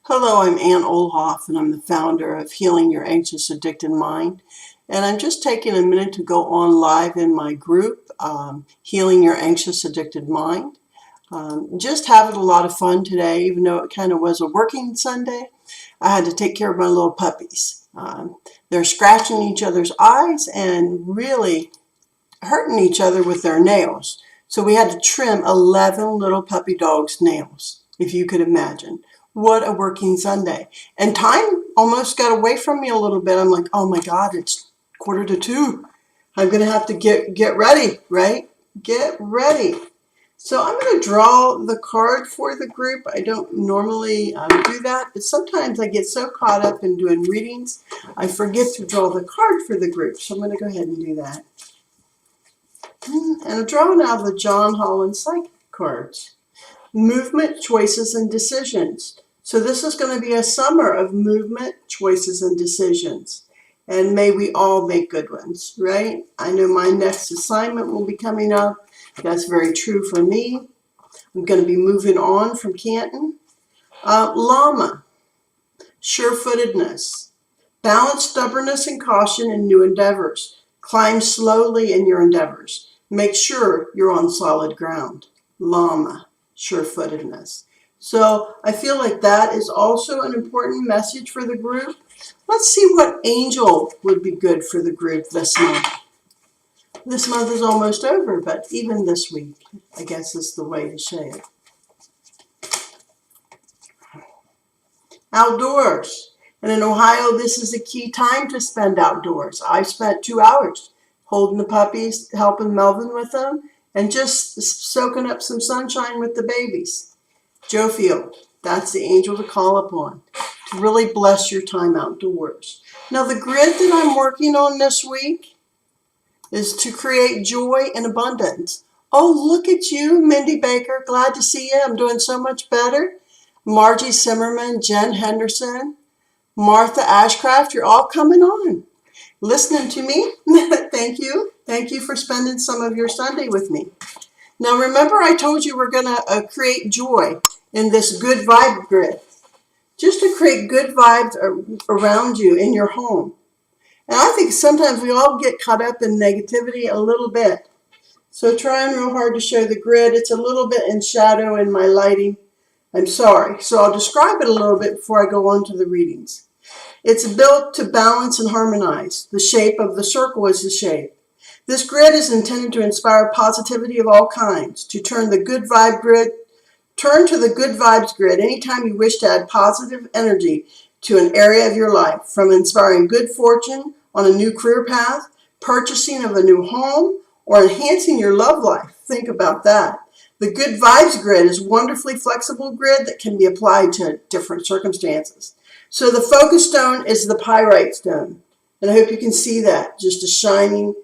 Hello, I'm Ann Olhoff, and I'm the founder of Healing Your Anxious Addicted Mind. And I'm just taking a minute to go on live in my group, Healing Your Anxious Addicted Mind. Just having a lot of fun today, even though it kind of was a working Sunday. I had to take care of my little puppies. They're scratching each other's eyes and really hurting each other with their nails. So we had to trim 11 little puppy dogs' nails, if you could imagine. What a working Sunday. And time almost got away from me a little bit. I'm like, oh my God, it's 1:45. I'm going to have to get ready, right? Get ready. So I'm going to draw the card for the group. I don't normally do that, but sometimes I get so caught up in doing readings, I forget to draw the card for the group. So I'm going to go ahead and do that. And I'm drawing out the John Holland Psychic cards. Movement, choices, and decisions. So this is going to be a summer of movement, choices, and decisions. And may we all make good ones, right? I know my next assignment will be coming up. That's very true for me. I'm going to be moving on from Canton. Llama, sure-footedness. Balance stubbornness and caution in new endeavors. Climb slowly in your endeavors. Make sure you're on solid ground. Llama, sure-footedness. So I feel like that is also an important message for the group. Let's see what angel would be good for the group this month. This month is almost over, but even this week, I guess is the way to say it. Outdoors. And in Ohio, this is a key time to spend outdoors. I've spent 2 hours holding the puppies, helping Melvin with them, and just soaking up some sunshine with the babies. Joe Field, that's the angel to call upon to really bless your time outdoors. Now, the grid that I'm working on this week is to create joy and abundance. Oh, look at you, Mindy Baker. Glad to see you. I'm doing so much better. Margie Zimmerman, Jen Henderson, Martha Ashcraft, you're all coming on, listening to me. Thank you. Thank you for spending some of your Sunday with me. Now, remember I told you we're going to create joy in this good vibe grid, just to create good vibes around you in your home. And I think sometimes we all get caught up in negativity a little bit. So trying real hard to show the grid. It's a little bit in shadow in my lighting. I'm sorry. So I'll describe it a little bit before I go on to the readings. It's built to balance and harmonize. The shape of the circle is the shape. This grid is intended to inspire positivity of all kinds, to turn to the good vibes grid anytime you wish to add positive energy to an area of your life, from inspiring good fortune on a new career path, purchasing of a new home, or enhancing your love life. Think about that. The good vibes grid is a wonderfully flexible grid that can be applied to different circumstances. So the focus stone is the pyrite stone. And I hope you can see that, just a shining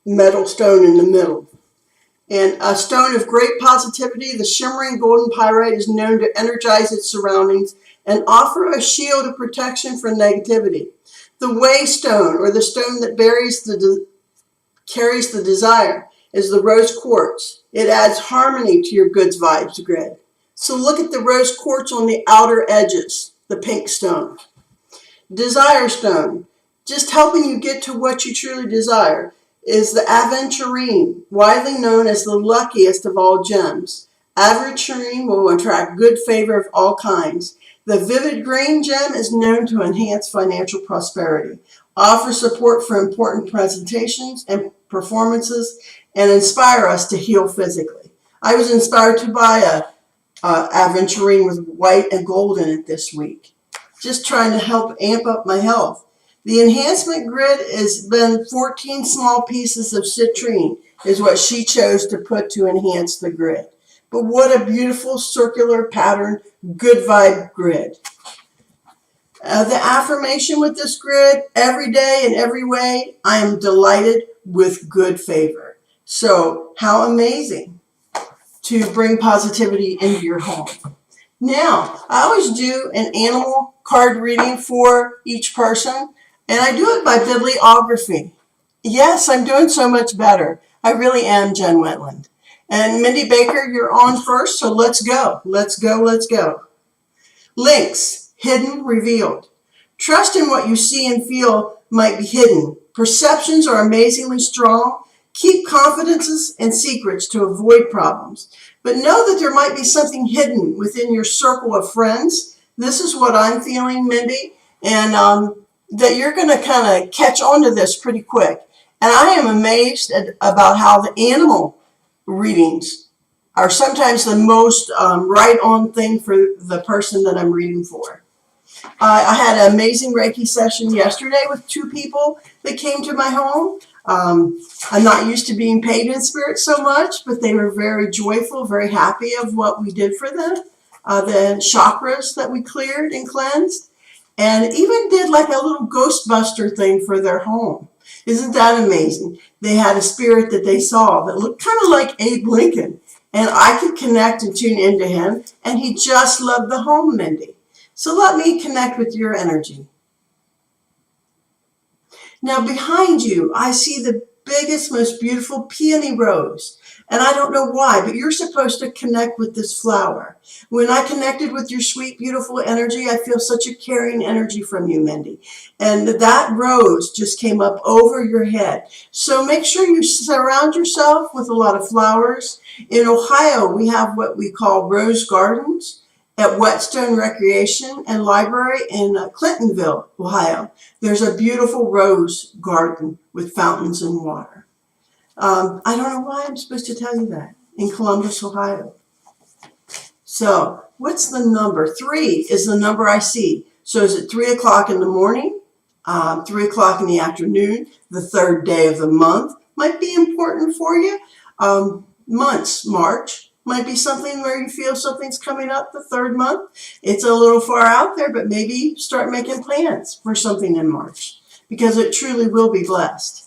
metal stone in the middle. And a stone of great positivity, the shimmering golden pyrite is known to energize its surroundings and offer a shield of protection from negativity. The way stone, or the stone that carries the desire, is the rose quartz. It adds harmony to your good vibes grid. So look at the rose quartz on the outer edges, the pink stone. Desire stone, just helping you get to what you truly desire, is the aventurine, widely known as the luckiest of all gems. Aventurine will attract good favor of all kinds. The vivid green gem is known to enhance financial prosperity, offer support for important presentations and performances, and inspire us to heal physically. I was inspired to buy a aventurine with white and gold in it this week, just trying to help amp up my health. The enhancement grid has been 14 small pieces of citrine is what she chose to put to enhance the grid. But what a beautiful circular pattern, good vibe grid. The affirmation with this grid, every day in every way, I am delighted with good favor. So how amazing to bring positivity into your home. Now, I always do an animal card reading for each person. And I do it by bibliography. Yes, I'm doing so much better. I really am Jen Wetland. And Mindy Baker, you're on first, so let's go. Let's go, let's go. Lynx. hidden, revealed. Trust in what you see and feel might be hidden. Perceptions are amazingly strong. Keep confidences and secrets to avoid problems. But know that there might be something hidden within your circle of friends. This is what I'm feeling, Mindy, and that you're going to kind of catch on to this pretty quick. And I am amazed about how the animal readings are sometimes the most right on thing for the person that I'm reading for. I had an amazing Reiki session yesterday with 2 people that came to my home. I'm not used to being paid in spirit so much, but they were very joyful, very happy of what we did for them. The chakras that we cleared and cleansed, and even did like a little Ghostbuster thing for their home. Isn't that amazing? They had a spirit that they saw that looked kind of like Abe Lincoln, and I could connect and tune into him, and he just loved the home, Mindy. So let me connect with your energy. Now behind you, I see the biggest, most beautiful peony rose. And I don't know why, but you're supposed to connect with this flower. When I connected with your sweet, beautiful energy, I feel such a caring energy from you, Mindy. And that rose just came up over your head. So make sure you surround yourself with a lot of flowers. In Ohio, we have what we call rose gardens at Whetstone Recreation and Library in Clintonville, Ohio. There's a beautiful rose garden with fountains and water. I don't know why I'm supposed to tell you that. In Columbus, Ohio. So, what's the number? 3 is the number I see. So is it 3 o'clock in the morning, 3 o'clock in the afternoon, the 3rd day of the month? Might be important for you. Months, March, might be something where you feel something's coming up the 3rd month. It's a little far out there, but maybe start making plans for something in March, because it truly will be blessed.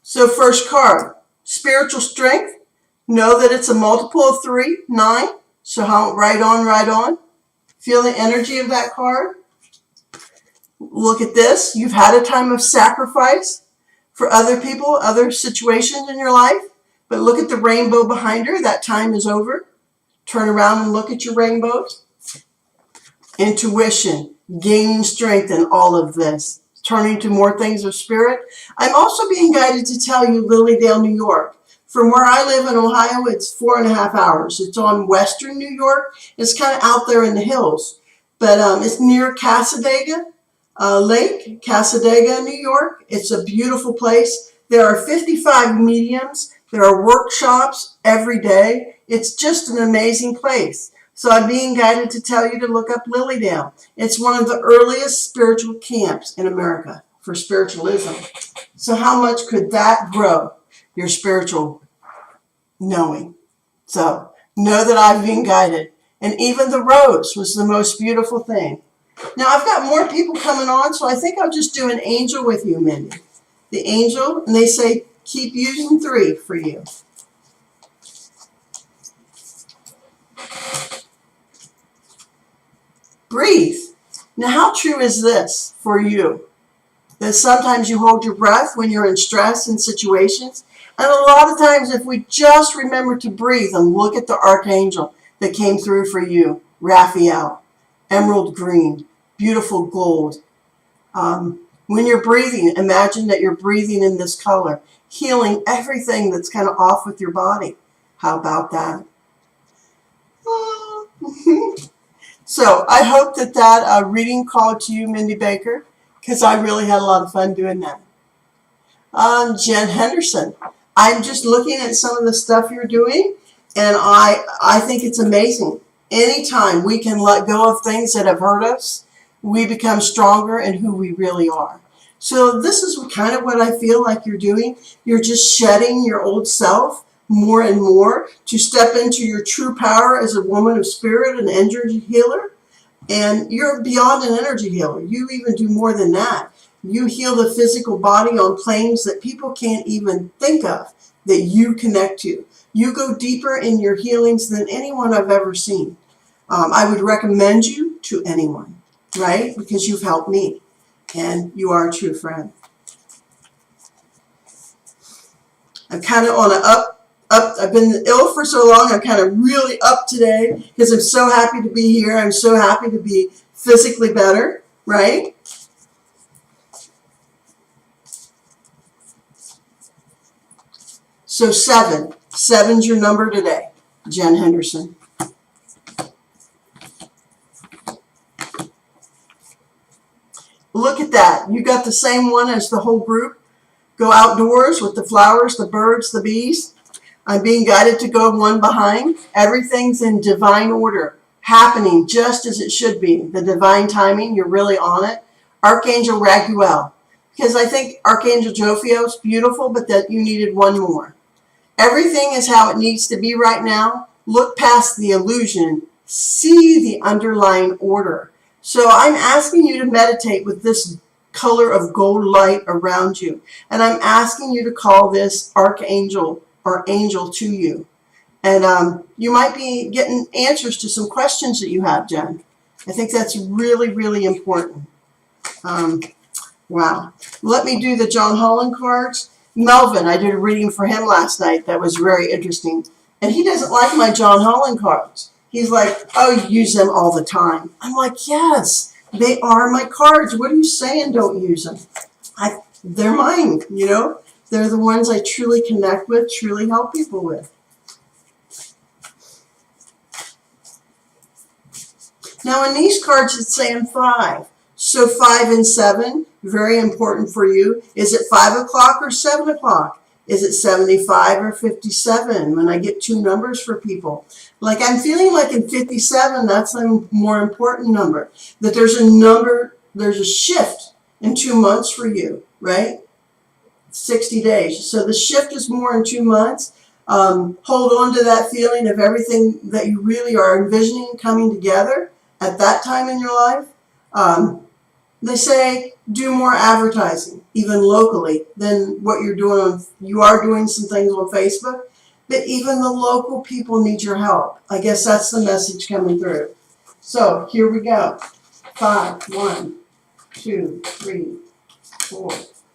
So first card, spiritual strength. Know that it's a multiple of 3, 9. So right on, right on. Feel the energy of that card. Look at this. You've had a time of sacrifice for other people, other situations in your life. But look at the rainbow behind her. That time is over. Turn around and look at your rainbows. Intuition, gaining strength in all of this. Turning to more things of spirit. I'm also being guided to tell you Lilydale, New York. From where I live in Ohio, it's 4.5 hours. It's on western New York. It's kind of out there in the hills. But it's near Cassadaga Lake, Cassadaga, New York. It's a beautiful place. There are 55 mediums. There are workshops every day. It's just an amazing place. So I'm being guided to tell you to look up Lilydale. It's one of the earliest spiritual camps in America for spiritualism. So how much could that grow your spiritual knowing? So know that I've been guided. And even the rose was the most beautiful thing. Now I've got more people coming on, so I think I'll just do an angel with you, Mindy. The angel, and they say keep using 3 for you. Breathe. Now, how true is this for you? That sometimes you hold your breath when you're in stress in situations. And a lot of times, if we just remember to breathe and look at the archangel that came through for you, Raphael, emerald green, beautiful gold. When you're breathing, imagine that you're breathing in this color, healing everything that's kind of off with your body. How about that? So I hope that reading called to you, Mindy Baker, because I really had a lot of fun doing that. Jen Henderson, I'm just looking at some of the stuff you're doing, and I think it's amazing. Anytime we can let go of things that have hurt us, we become stronger in who we really are. So this is kind of what I feel like you're doing. You're just shedding your old self more and more to step into your true power as a woman of spirit, an energy healer. And you're beyond an energy healer. You even do more than that. You heal the physical body on planes that people can't even think of, that you connect to. You go deeper in your healings than anyone I've ever seen. I would recommend you to anyone, right? Because you've helped me, and you are a true friend. I'm kind of on a up. I've been ill for so long. I'm kind of really up today because I'm so happy to be here. I'm so happy to be physically better, right? So 7. 7's your number today, Jen Henderson. Look at that. You got the same one as the whole group. Go outdoors with the flowers, the birds, the bees. I'm being guided to go one behind. Everything's in divine order, happening just as it should be. The divine timing, you're really on it. Archangel Raguel, because I think Archangel Jophiel is beautiful, but that you needed one more. Everything is how it needs to be right now. Look past the illusion. See the underlying order. So I'm asking you to meditate with this color of gold light around you. And I'm asking you to call this Archangel or angel to you. And you might be getting answers to some questions that you have, Jen. I think that's really, really important. Wow. Let me do the John Holland cards. Melvin, I did a reading for him last night that was very interesting. And he doesn't like my John Holland cards. He's like, oh, you use them all the time. I'm like, yes, they are my cards. What are you saying? Don't use them. They're mine, you know. They're the ones I truly connect with, truly help people with. Now in these cards, it's saying 5. So 5 and 7, very important for you. Is it 5 o'clock or 7 o'clock? Is it 75 or 57 when I get 2 numbers for people? Like I'm feeling like in 57, that's a more important number. That there's a number, there's a shift in 2 months for you, right? 60 days. So the shift is more in 2 months. Hold on to that feeling of everything that you really are envisioning coming together at that time in your life. They say do more advertising, even locally, than what you're doing. You are doing some things on Facebook, but even the local people need your help. I guess that's the message coming through. So here we go. 5, 1, 2, 3, 4,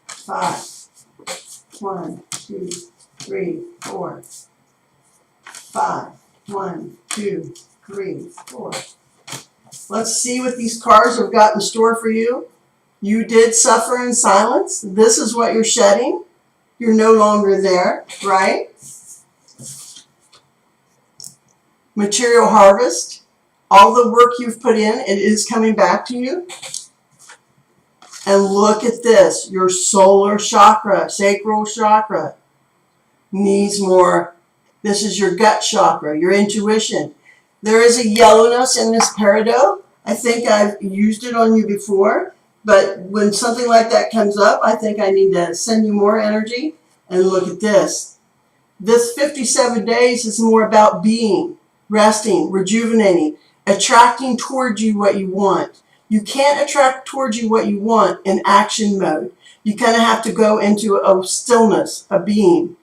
5. 1, 2, 3, 4. 5. 1, 2, 3, 4. Let's see what these cards have got in store for you. You did suffer in silence. This is what you're shedding. You're no longer there, right? Material harvest. All the work you've put in, it is coming back to you. And look at this. Your solar chakra, sacral chakra, needs more. This is your gut chakra, your intuition. There is a yellowness in this peridot. I think I've used it on you before, but when something like that comes up, I think I need to send you more energy. And look at this. This 57 days is more about being, resting, rejuvenating, attracting towards you what you want. You can't attract towards you what you want in action mode. You kind of have to go into a stillness, a being,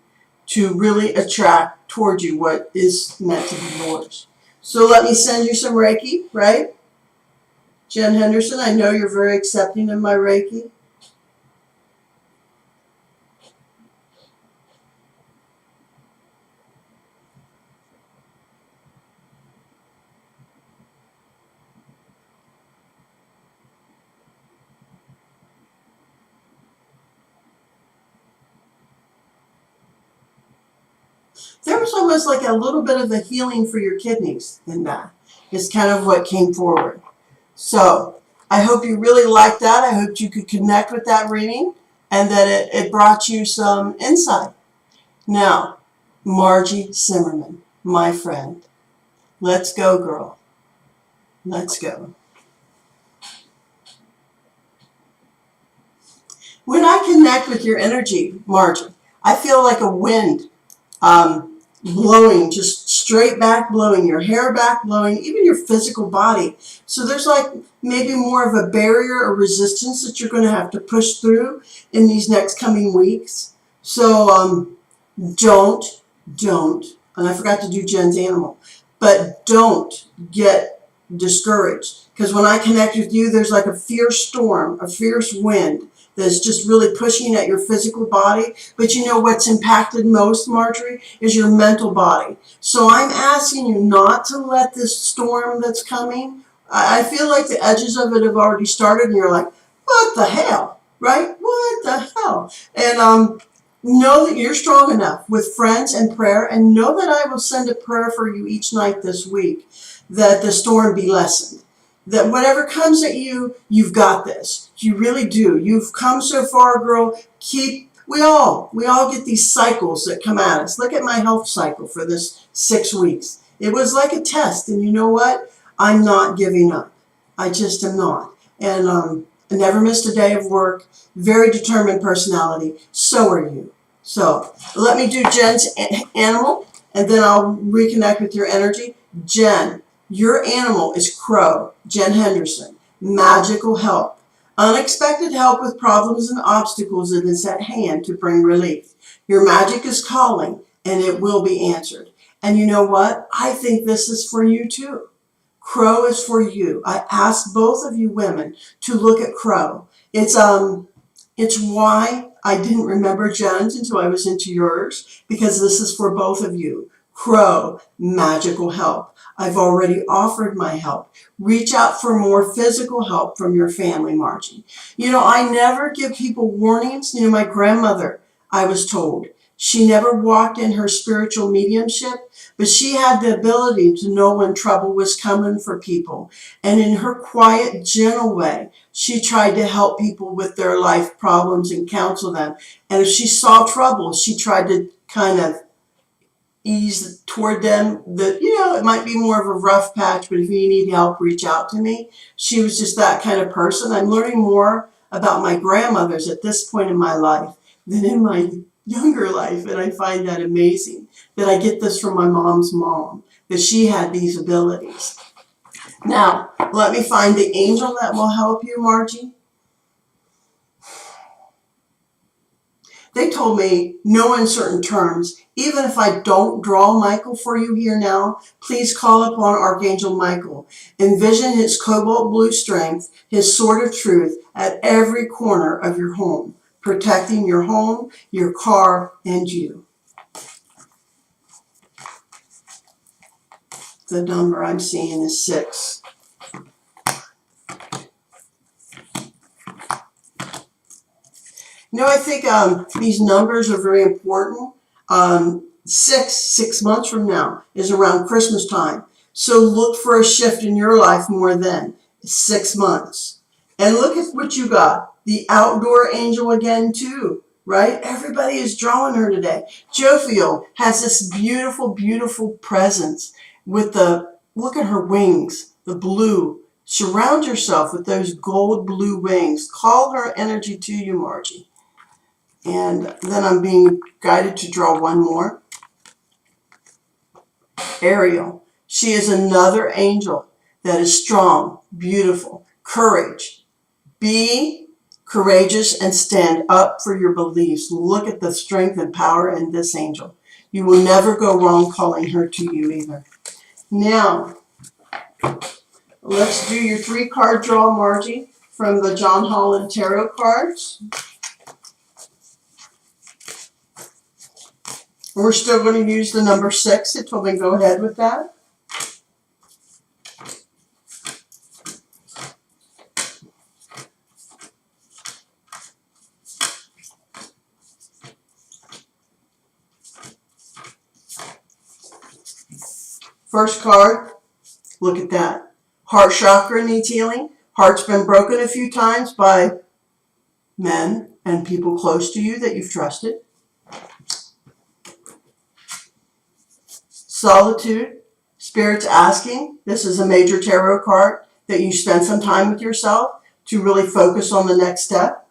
to really attract towards you what is meant to be yours. So let me send you some Reiki, right? Jen Henderson, I know you're very accepting of my Reiki. There was almost like a little bit of a healing for your kidneys in that. It's kind of what came forward. So I hope you really liked that. I hope you could connect with that reading and that it brought you some insight. Now, Margie Zimmerman, my friend, let's go, girl. Let's go. When I connect with your energy, Margie, I feel like a wind blowing, just straight back blowing, your hair back blowing, even your physical body. So there's like maybe more of a barrier or resistance that you're going to have to push through in these next coming weeks. So don't, and I forgot to do Jen's animal, but don't get discouraged. Because when I connect with you, there's like a fierce storm, a fierce wind that's just really pushing at your physical body. But you know what's impacted most, Marjorie, is your mental body. So I'm asking you not to let this storm that's coming, I feel like the edges of it have already started and you're like, what the hell, right? What the hell? And know that you're strong enough with friends and prayer, and know that I will send a prayer for you each night this week, that the storm be lessened. That whatever comes at you, you've got this. You really do. You've come so far, girl. We all get these cycles that come at us. Look at my health cycle for this 6 weeks. It was like a test, and you know what? I'm not giving up. I just am not. And I never missed a day of work. Very determined personality. So are you. So let me do Jen's animal, and then I'll reconnect with your energy. Jen, your animal is Crow. Jen Henderson. Magical help. Unexpected help with problems and obstacles that is at hand to bring relief. Your magic is calling, and it will be answered. And you know what? I think this is for you too. Crow is for you. I ask both of you women to look at Crow. It's why I didn't remember Jen's until I was into yours, because this is for both of you. Crow, magical help. I've already offered my help. Reach out for more physical help from your family, Margie. You know, I never give people warnings. You know, my grandmother, I was told, she never walked in her spiritual mediumship, but she had the ability to know when trouble was coming for people. And in her quiet, gentle way, she tried to help people with their life problems and counsel them. And if she saw trouble, she tried to kind of ease toward them. That, you know, it might be more of a rough patch, but if you need help, reach out to me. She was just that kind of person. I'm learning more about my grandmothers at this point in my life than in my younger life, and I find that amazing that I get this from my mom's mom, that she had these abilities. Now, let me find the angel that will help you, Margie. They told me, no uncertain terms, even if I don't draw Michael for you here now, please call upon Archangel Michael. Envision his cobalt blue strength, his sword of truth at every corner of your home, protecting your home, your car, and you. The number I'm seeing is 6. You know, I think these numbers are very important. 6 months from now is around Christmas time. So look for a shift in your life more than 6 months. And look at what you got. The outdoor angel again too, right? Everybody is drawing her today. Jophiel has this beautiful, beautiful presence with look at her wings, the blue. Surround yourself with those gold blue wings. Call her energy to you, Margie. And then I'm being guided to draw one more. Ariel. She is another angel that is strong, beautiful, courage. Be courageous and stand up for your beliefs. Look at the strength and power in this angel. You will never go wrong calling her to you either. Now, let's do your 3-card draw, Margie, from the John Holland Tarot cards. We're still going to use the number 6. It told me to go ahead with that. First card, look at that. Heart chakra needs healing. Heart's been broken a few times by men and people close to you that you've trusted. Solitude. Spirit's asking, this is a major tarot card, that you spend some time with yourself to really focus on the next step.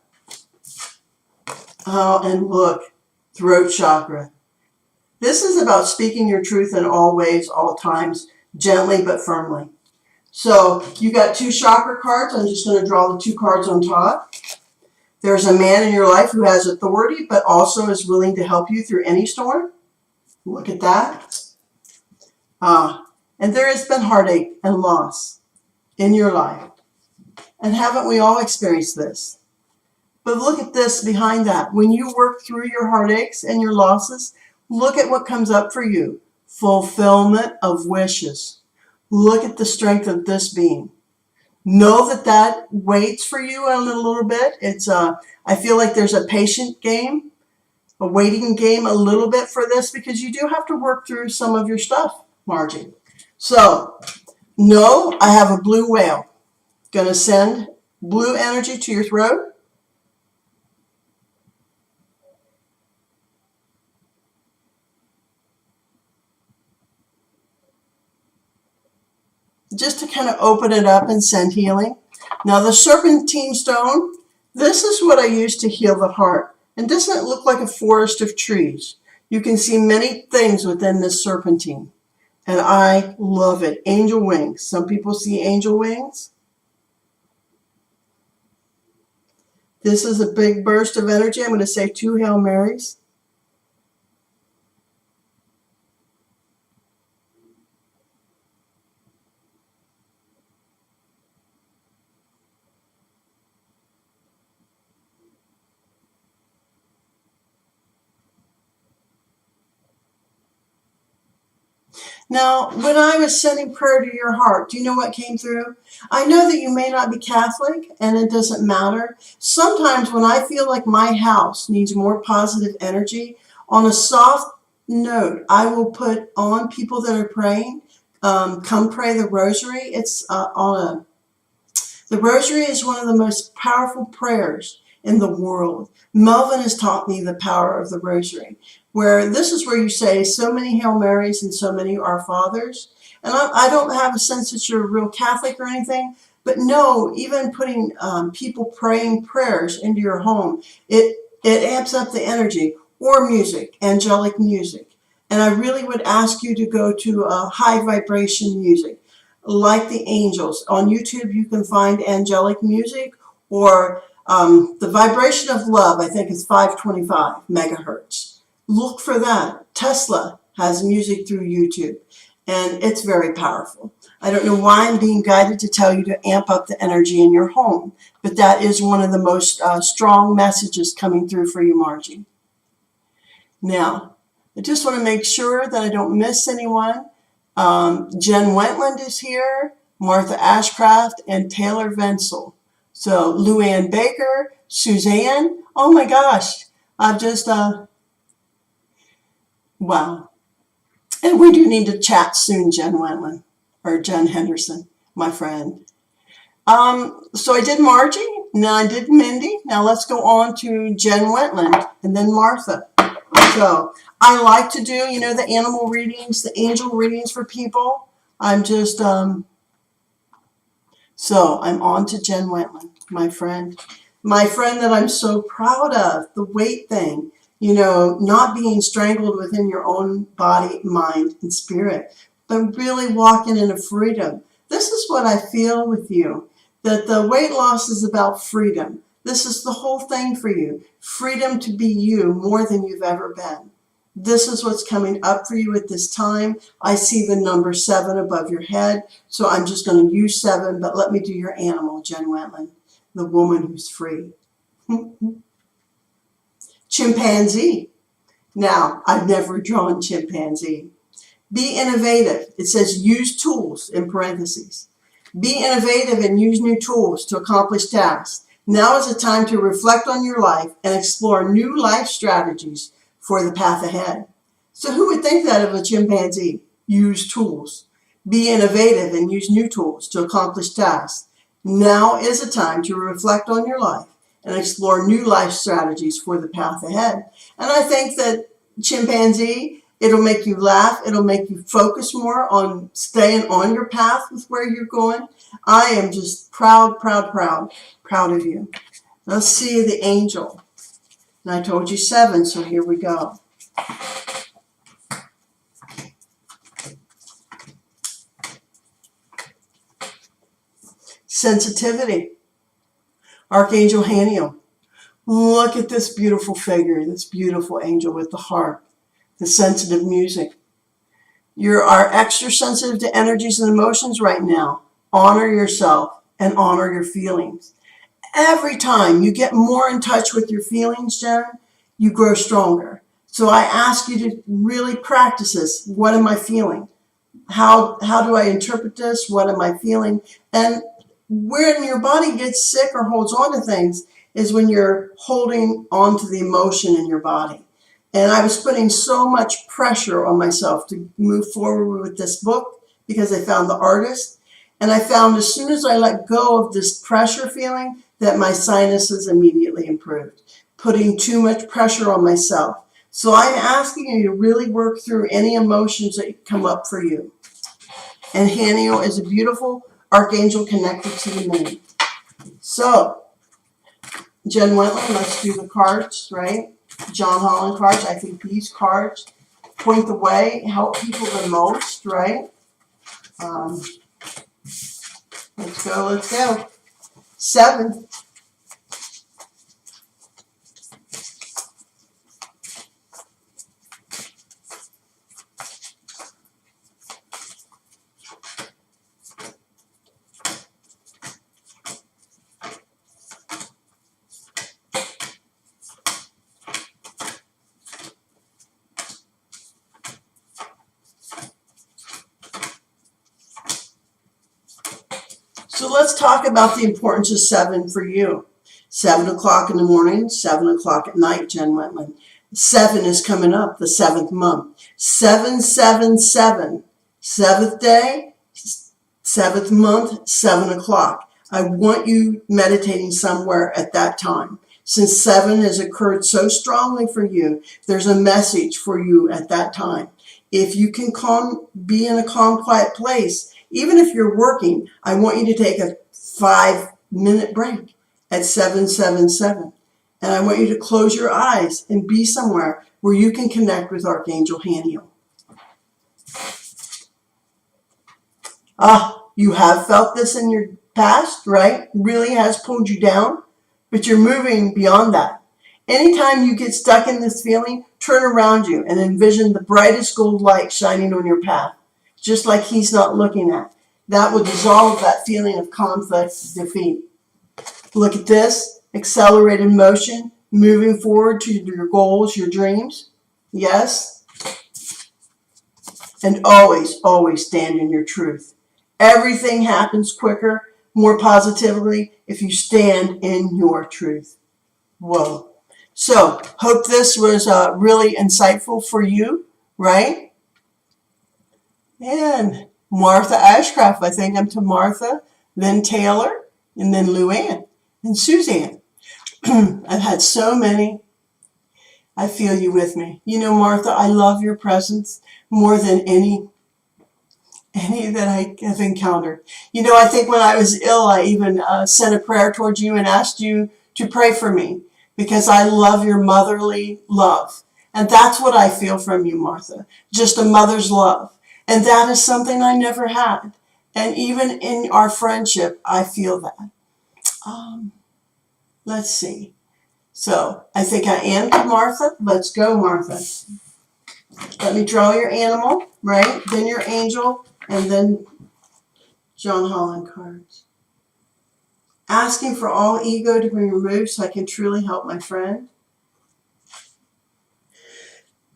Oh, and look, throat chakra. This is about speaking your truth in all ways, all times, gently but firmly. So you got 2 chakra cards. I'm just going to draw the 2 cards on top. There's a man in your life who has authority, but also is willing to help you through any storm. Look at that. And there has been heartache and loss in your life. And haven't we all experienced this? But look at this behind that. When you work through your heartaches and your losses, look at what comes up for you. Fulfillment of wishes. Look at the strength of this being. Know that that waits for you in a little bit. I feel like there's a patient game, a waiting game a little bit for this, because you do have to work through some of your stuff, Margie. So, know I have a blue whale. Going to send blue energy to your throat. Just to kind of open it up and send healing. Now the serpentine stone, this is what I use to heal the heart. And doesn't it look like a forest of trees? You can see many things within this serpentine. And I love it. Angel wings. Some people see angel wings. This is a big burst of energy. I'm going to say 2 Hail Marys. Now, when I was sending prayer to your heart, do you know what came through? I know that you may not be Catholic, and it doesn't matter. Sometimes when I feel like my house needs more positive energy, on a soft note, I will put on people that are praying, come pray the rosary. The rosary is one of the most powerful prayers in the world. Melvin has taught me the power of the rosary, where this is where you say so many Hail Marys and so many Our Fathers. And I don't have a sense that you're a real Catholic or anything, but no, even putting people praying prayers into your home, it amps up the energy. Or music, angelic music. And I really would ask you to go to high vibration music, like the angels. On YouTube, you can find angelic music, or the vibration of love, I think is 525 megahertz. Look for that. Tesla has music through YouTube, and it's very powerful. I don't know why I'm being guided to tell you to amp up the energy in your home, but that is one of the most strong messages coming through for you, Margie. Now, I just want to make sure that I don't miss anyone. Jen Wentland is here, Martha Ashcraft, and Taylor Venzel. So, Luann Baker, Suzanne, oh my gosh, I've just, wow. And we do need to chat soon, Jen Wentland, or Jen Henderson, my friend. So I did Margie, now I did Mindy. Now let's go on to Jen Wentland, and then Martha. So I like to do, the animal readings, the angel readings for people. I'm just, so I'm on to Jen Wentland, my friend. My friend that I'm so proud of, the weight thing, not being strangled within your own body, mind, and spirit, but really walking in a freedom. This is what I feel with you, that the weight loss is about freedom. This is the whole thing for you. Freedom to be you more than you've ever been. This is what's coming up for you at this time. I see the number 7 above your head, so I'm just going to use 7, but let me do your animal, Jen Wentland, the woman who's free. Chimpanzee. Now, I've never drawn chimpanzee. Be innovative. It says use tools in parentheses. Be innovative and use new tools to accomplish tasks. Now is the time to reflect on your life and explore new life strategies for the path ahead. So who would think that of a chimpanzee? Use tools. Be innovative and use new tools to accomplish tasks. Now is the time to reflect on your life and explore new life strategies for the path ahead. And I think that chimpanzee, it'll make you laugh. It'll make you focus more on staying on your path with where you're going. I am just proud of you. Let's see the angel. And I told you 7, so here we go. Sensitivity. Archangel Haniel. Look at this beautiful figure, this beautiful angel with the heart, the sensitive music. You are extra sensitive to energies and emotions right now. Honor yourself and honor your feelings. Every time you get more in touch with your feelings, Jen, you grow stronger. So I ask you to really practice this. What am I feeling? How do I interpret this? What am I feeling? And when your body gets sick or holds on to things is when you're holding on to the emotion in your body. And I was putting so much pressure on myself to move forward with this book because I found the artist. And I found as soon as I let go of this pressure feeling that my sinuses immediately improved, putting too much pressure on myself. So I'm asking you to really work through any emotions that come up for you. And Haniel is a beautiful archangel connected to the moon. So, Jen Wentland, let's do the cards, right? John Holland cards. I think these cards point the way, help people the most, right? Let's go. 7. So let's talk about the importance of 7 for you. 7 o'clock in the morning, 7 o'clock at night, Jen Wentland. 7 is coming up, the 7th month. 777. 7th day, 7th month, 7 o'clock. I want you meditating somewhere at that time. Since 7 has occurred so strongly for you, there's a message for you at that time. If you can be in a calm, quiet place, even if you're working, I want you to take a 5-minute break at 777. And I want you to close your eyes and be somewhere where you can connect with Archangel Haniel. You have felt this in your past, right? Really has pulled you down, but you're moving beyond that. Anytime you get stuck in this feeling, turn around you and envision the brightest gold light shining on your path, just like he's not looking at. That will dissolve that feeling of conflict, defeat. Look at this, accelerated motion, moving forward to your goals, your dreams. Yes. And always, always stand in your truth. Everything happens quicker, more positively, if you stand in your truth. Whoa. So, hope this was really insightful for you, right? And Martha Ashcraft, I think I'm to Martha, then Taylor, and then Luann, and Suzanne. I've had so many. I feel you with me. You know, Martha, I love your presence more than any that I have encountered. You know, I think when I was ill, I even sent a prayer towards you and asked you to pray for me because I love your motherly love. And that's what I feel from you, Martha, just a mother's love. And that is something I never had. And even in our friendship, I feel that. Let's see. So I think I am to Martha. Let's go, Martha. Let me draw your animal, right? Then your angel, and then John Holland cards. Asking for all ego to be removed so I can truly help my friend.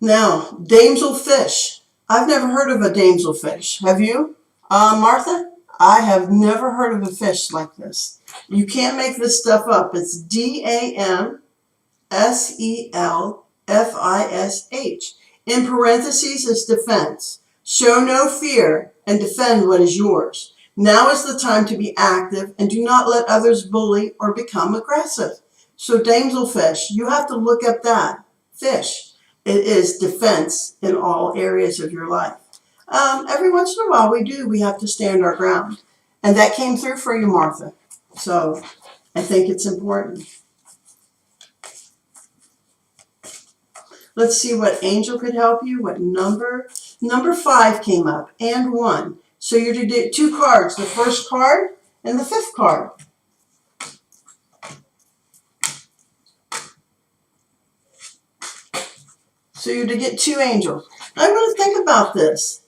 Now, damselfish. I've never heard of a damselfish. Have you, Martha? I have never heard of a fish like this. You can't make this stuff up. It's DAMSELFISH. In parentheses is defense. Show no fear and defend what is yours. Now is the time to be active and do not let others bully or become aggressive. So damselfish, you have to look up that fish. It is defense in all areas of your life. Every once in a while we have to stand our ground. And that came through for you, Martha. So I think it's important. Let's see what angel could help you, what number. Number 5 came up, and 1. So you're to do 2 cards, the first card and the 5th card. So you're to get 2 angels. I'm going to think about this.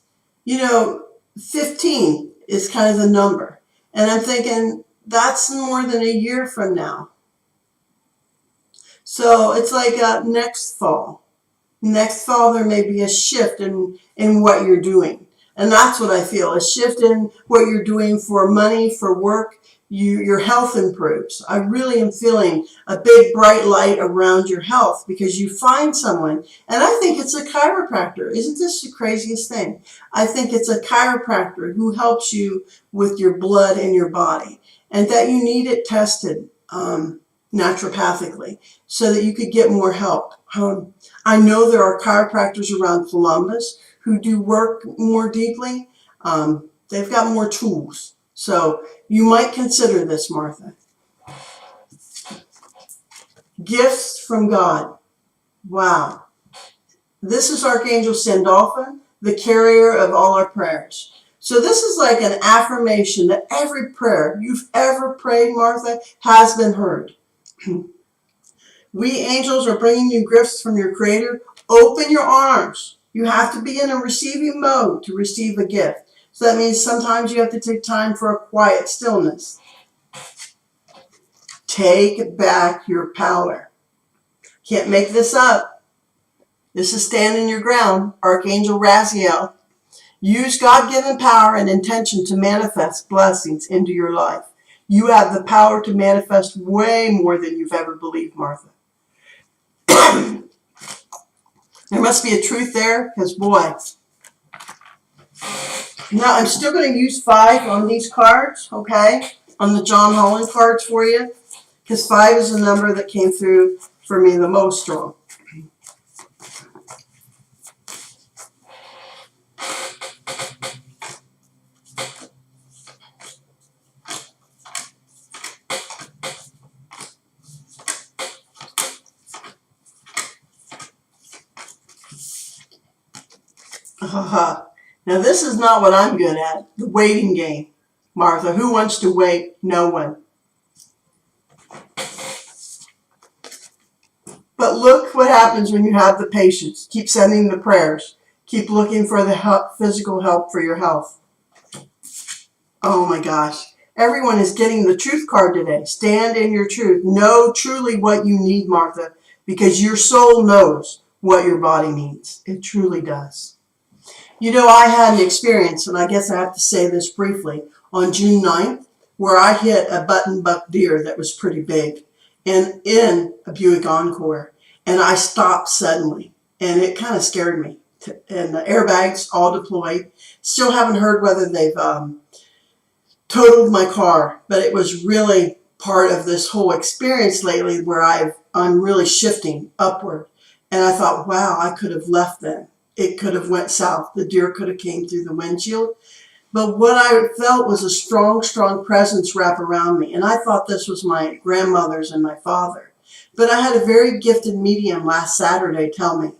You know, 15 is kind of the number. And I'm thinking That's more than a year from now. So it's like next fall. Next fall, there may be a shift in what you're doing. And that's what I feel, a shift in what you're doing for money, for work. Your health improves. I really am feeling a big bright light around your health because you find someone, and I think it's a chiropractor. Isn't this the craziest thing? I think it's a chiropractor who helps you with your blood in your body and that you need it tested naturopathically so that you could get more help. I know there are chiropractors around Columbus who do work more deeply. They've got more tools. So you might consider this, Martha. Gifts from God. Wow. This is Archangel Sandalphon, the carrier of all our prayers. So this is like an affirmation that every prayer you've ever prayed, Martha, has been heard. We angels are bringing you gifts from your Creator. Open your arms. You have to be in a receiving mode to receive a gift. So that means sometimes you have to take time for a quiet stillness. Take back your power. Can't make this up. This is standing your ground, Archangel Raziel. Use God-given power and intention to manifest blessings into your life. You have the power to manifest way more than you've ever believed, Martha. There must be a truth there, because boy. Now, I'm still going to use 5 on these cards, okay? On the John Holland cards for you, because 5 is the number that came through for me the most strong. Now, this is not what I'm good at, the waiting game. Martha, who wants to wait? No one. But look what happens when you have the patience. Keep sending the prayers. Keep looking for the physical help for your health. Oh my gosh. Everyone is getting the truth card today. Stand in your truth. Know truly what you need, Martha, because your soul knows what your body needs. It truly does. You know, I had an experience, and I guess I have to say this briefly, on June 9th, where I hit a button buck deer that was pretty big and in a Buick Encore. And I stopped suddenly, and it kind of scared me. And the airbags all deployed. Still haven't heard whether they've totaled my car, but it was really part of this whole experience lately where I'm really shifting upward. And I thought, wow, I could have left then. It could have went south. The deer could have came through the windshield. But what I felt was a strong, strong presence wrap around me. And I thought this was my grandmother's and my father. But I had a very gifted medium last Saturday tell me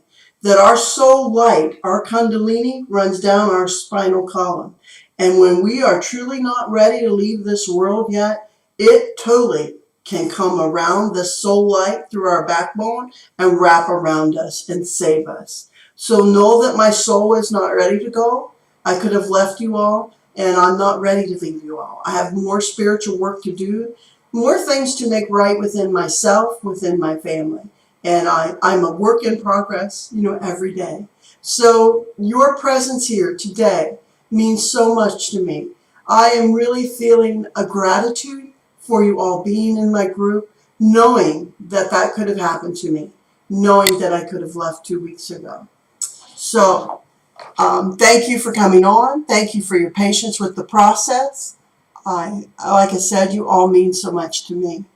that our soul light, our kundalini, runs down our spinal column. And when we are truly not ready to leave this world yet, it totally can come around the soul light through our backbone and wrap around us and save us. So know that my soul is not ready to go. I could have left you all, and I'm not ready to leave you all. I have more spiritual work to do, more things to make right within myself, within my family. And I'm a work in progress, every day. So your presence here today means so much to me. I am really feeling a gratitude for you all being in my group, knowing that could have happened to me, knowing that I could have left 2 weeks ago. So thank you for coming on. Thank you for your patience with the process. Like I said, you all mean so much to me.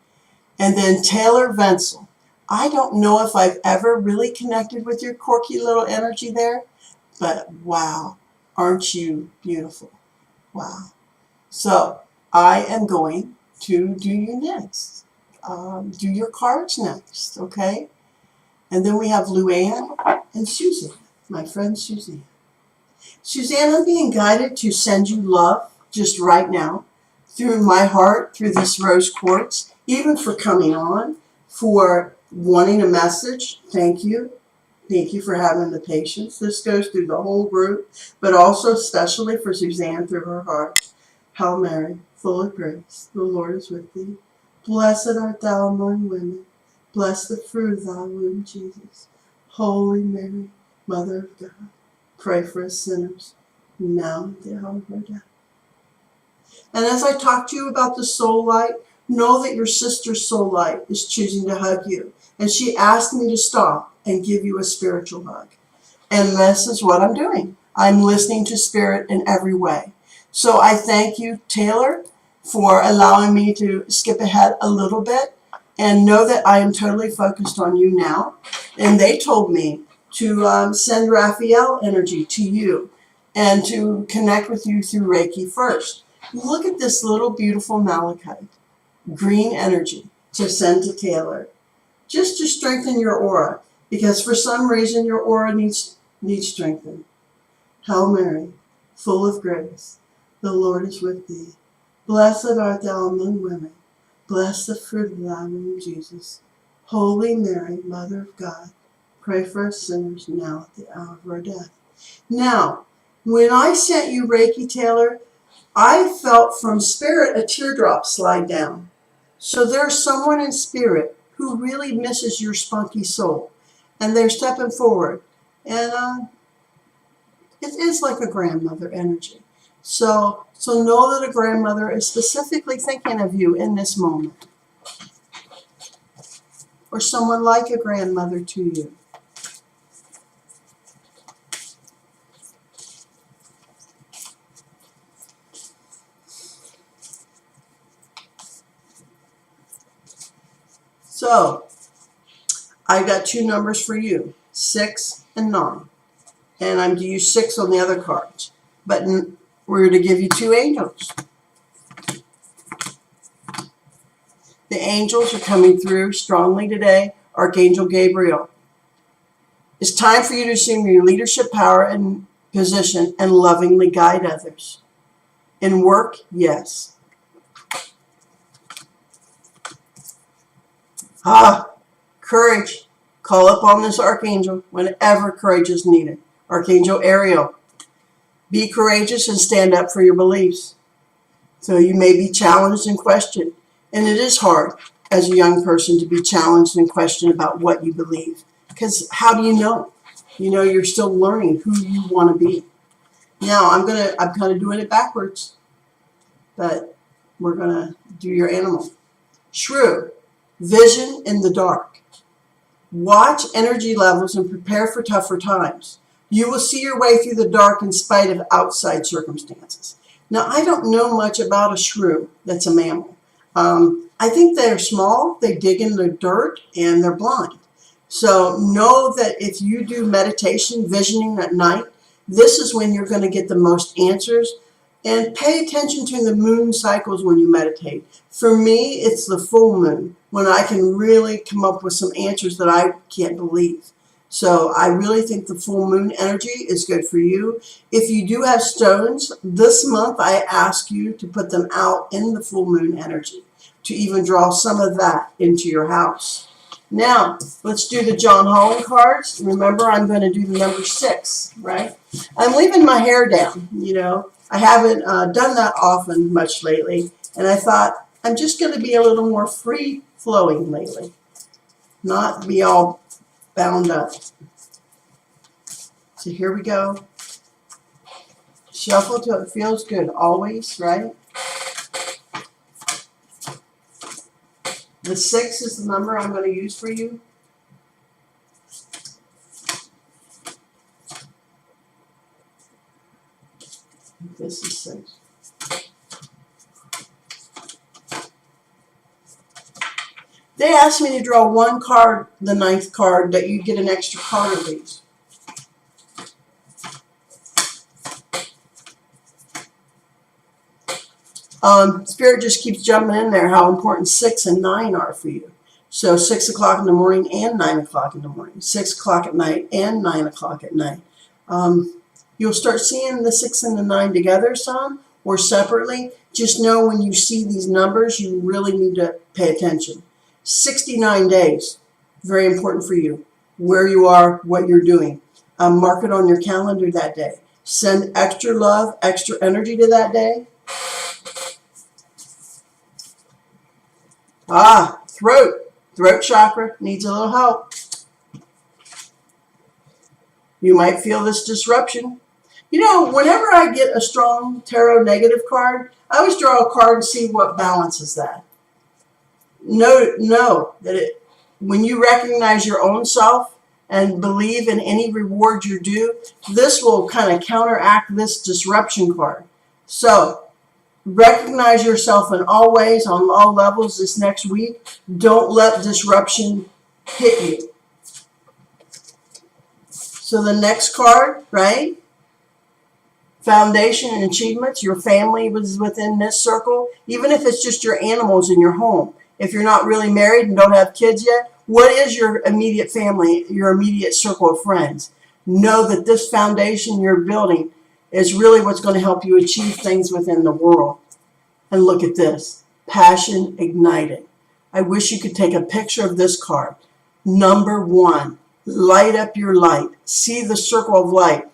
And then Taylor Venzel. I don't know if I've ever really connected with your quirky little energy there, but wow, aren't you beautiful? Wow. So I am going to do you next. Do your cards next, okay? And then we have Luann and Susan, my friend Suzanne. Suzanne, I'm being guided to send you love just right now through my heart, through this rose quartz, even for coming on, for wanting a message. Thank you. Thank you for having the patience. This goes through the whole group, but also especially for Suzanne through her heart. Hail Mary, full of grace. The Lord is with thee. Blessed art thou among women. Blessed the fruit of thy womb, Jesus. Holy Mary, Mother of God, pray for us sinners, now and at the hour of our death. And as I talk to you about the soul light, know that your sister's soul light is choosing to hug you. And she asked me to stop and give you a spiritual hug. And this is what I'm doing. I'm listening to Spirit in every way. So I thank you, Taylor, for allowing me to skip ahead a little bit, and know that I am totally focused on you now. And they told me to send Raphael energy to you and to connect with you through Reiki first. Look at this little beautiful malachite, green energy to send to Taylor, just to strengthen your aura, because for some reason your aura needs strengthened. Hail Mary, full of grace, the Lord is with thee. Blessed art thou among women. Blessed the fruit of thy womb, Jesus. Holy Mary, Mother of God, pray for us sinners now at the hour of our death. Now, when I sent you Reiki, Taylor, I felt from Spirit a teardrop slide down. So there's someone in Spirit who really misses your spunky soul, and they're stepping forward. And it is like a grandmother energy. So know that a grandmother is specifically thinking of you in this moment. Or someone like a grandmother to you. So, I got two numbers for you, 6 and 9. And I'm to use 6 on the other cards. But we're to give you 2 angels. The angels are coming through strongly today. Archangel Gabriel. It's time for you to assume your leadership power and position and lovingly guide others. In work, yes. Courage. Call upon this archangel whenever courage is needed. Archangel Ariel. Be courageous and stand up for your beliefs. So you may be challenged and questioned. And it is hard as a young person to be challenged and questioned about what you believe. Because how do you know? You know, you're still learning who you want to be. Now, I'm kind of doing it backwards. But we're going to do your animal. Shrew. Vision in the dark. Watch energy levels and prepare for tougher times. You will see your way through the dark in spite of outside circumstances. Now, I don't know much about a shrew that's a mammal. I think they're small, they dig in the dirt, and they're blind. So know that if you do meditation, visioning at night, this is when you're going to get the most answers. And pay attention to the moon cycles when you meditate. For me, it's the full moon when I can really come up with some answers that I can't believe. So I really think the full moon energy is good for you. If you do have stones, this month I ask you to put them out in the full moon energy to even draw some of that into your house. Now, let's do the John Holland cards. Remember, I'm going to do the number 6, right? I'm leaving my hair down, you know. I haven't done that often much lately, and I thought I'm just going to be a little more free-flowing lately, not be all bound up. So here we go. Shuffle till it feels good, always, right? The 6 is the number I'm going to use for you. This is 6. They asked me to draw one card, the 9th card, that you get an extra card of these. Spirit just keeps jumping in there how important 6 and 9 are for you. So 6 o'clock in the morning and 9 o'clock in the morning. 6 o'clock at night and 9 o'clock at night. You'll start seeing the 6 and the 9 together some or separately. Just know when you see these numbers, you really need to pay attention. 69 days, very important for you. Where you are, what you're doing. Mark it on your calendar that day. Send extra love, extra energy to that day. Throat. Throat chakra needs a little help. You might feel this disruption. You know, whenever I get a strong tarot negative card, I always draw a card and see what balances that. Know that when you recognize your own self and believe in any reward you're due, this will kind of counteract this disruption card. So recognize yourself in all ways, on all levels this next week. Don't let disruption hit you. So the next card, right? Foundation and achievements. Your family was within this circle. Even if it's just your animals in your home. If you're not really married and don't have kids yet, what is your immediate family, your immediate circle of friends? Know that this foundation you're building is really what's going to help you achieve things within the world. And look at this. Passion ignited. I wish you could take a picture of this card. Number 1. Light up your light. See the circle of light.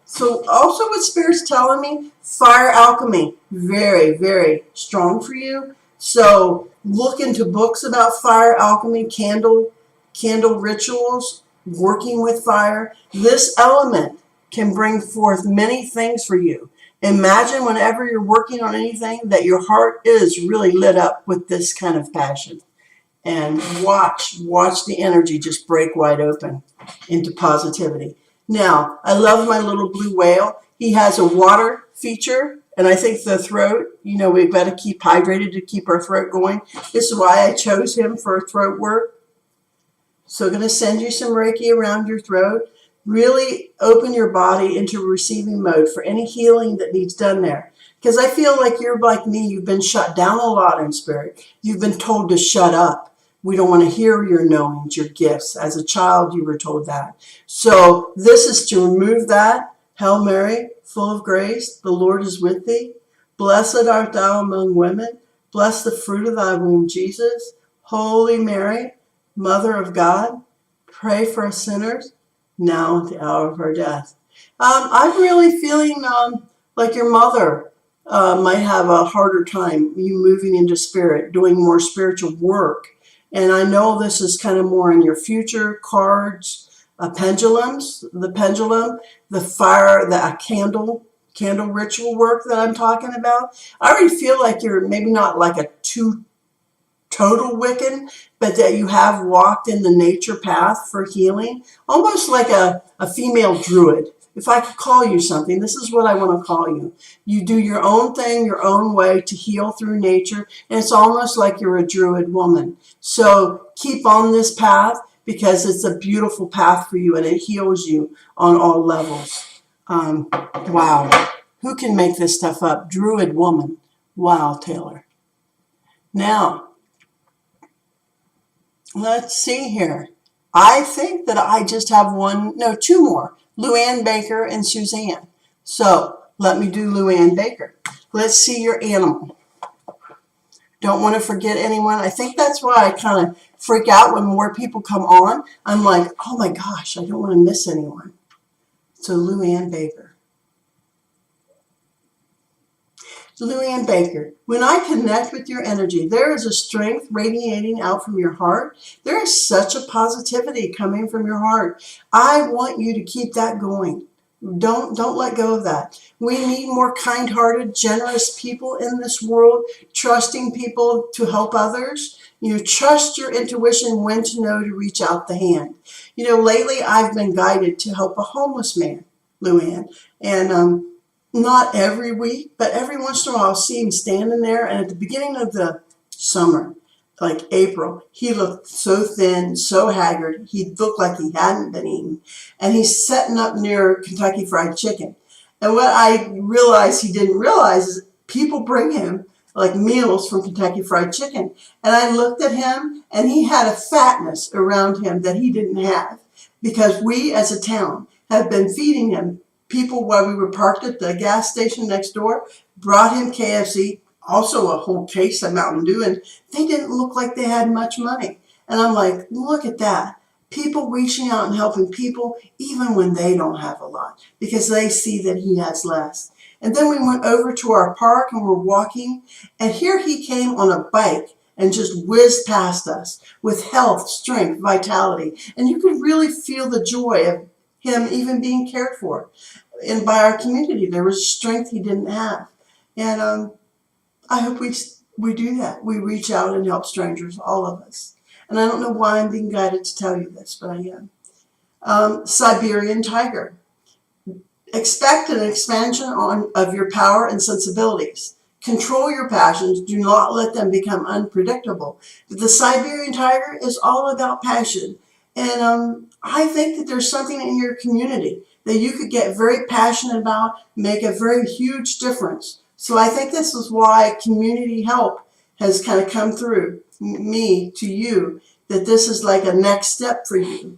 So also what Spirit's telling me, fire alchemy, very, very strong for you. So look into books about fire alchemy, candle rituals, working with fire. This element can bring forth many things for you. Imagine whenever you're working on anything that your heart is really lit up with this kind of passion. And watch the energy just break wide open into positivity. Now, I love my little blue whale. He has a water feature, and I think the throat, we've got to keep hydrated to keep our throat going. This is why I chose him for throat work. So I'm going to send you some Reiki around your throat. Really open your body into receiving mode for any healing that needs done there. Because I feel like you're like me. You've been shut down a lot in spirit. You've been told to shut up. We don't want to hear your knowings, your gifts. As a child, you were told that. So this is to remove that. Hail Mary, full of grace, the Lord is with thee. Blessed art thou among women. Blessed the fruit of thy womb, Jesus. Holy Mary, Mother of God, pray for us sinners, now at the hour of our death. I'm really feeling like your mother might have a harder time, you moving into spirit, doing more spiritual work. And I know this is kind of more in your future cards, pendulums, the pendulum, the fire, the candle ritual work that I'm talking about. I already feel like you're maybe not like a total Wiccan, but that you have walked in the nature path for healing, almost like a female druid. If I could call you something, this is what I want to call you. You do your own thing, your own way to heal through nature, and it's almost like you're a druid woman. So keep on this path because it's a beautiful path for you and it heals you on all levels. Wow. Who can make this stuff up? Druid woman. Wow, Taylor. Now, let's see here. I think that I just have two more. Luann Baker and Suzanne. So let me do Luann Baker. Let's see your animal. Don't want to forget anyone. I think that's why I kind of freak out when more people come on. I'm like, oh my gosh, I don't want to miss anyone. So Luann Baker. Luann Baker, when I connect with your energy, there is a strength radiating out from your heart. There is such a positivity coming from your heart. I want you to keep that going. Don't let go of that. We need more kind-hearted, generous people in this world, trusting people to help others. Trust your intuition when to know to reach out the hand. Lately I've been guided to help a homeless man, Luann, and not every week, but every once in a while I'll see him standing there. And at the beginning of the summer, like April, he looked so thin, so haggard. He looked like he hadn't been eaten. And he's setting up near Kentucky Fried Chicken. And what I realized he didn't realize is people bring him like meals from Kentucky Fried Chicken. And I looked at him and he had a fatness around him that he didn't have because we as a town have been feeding him. People, while we were parked at the gas station next door, brought him KFC, also a whole case of Mountain Dew, and they didn't look like they had much money. And I'm like, look at that. People reaching out and helping people even when they don't have a lot because they see that he has less. And then we went over to our park and we're walking, and here he came on a bike, and just whizzed past us with health, strength, vitality. And you could really feel the joy of him even being cared for. And by our community, there was strength he didn't have. And I hope we do that. We reach out and help strangers, all of us. And I don't know why I'm being guided to tell you this, but I am. Siberian tiger. Expect an expansion of your power and sensibilities. Control your passions. Do not let them become unpredictable. But the Siberian tiger is all about passion. And I think that there's something in your community that you could get very passionate about, make a very huge difference. So I think this is why community help has kind of come through me to you, that this is like a next step for you.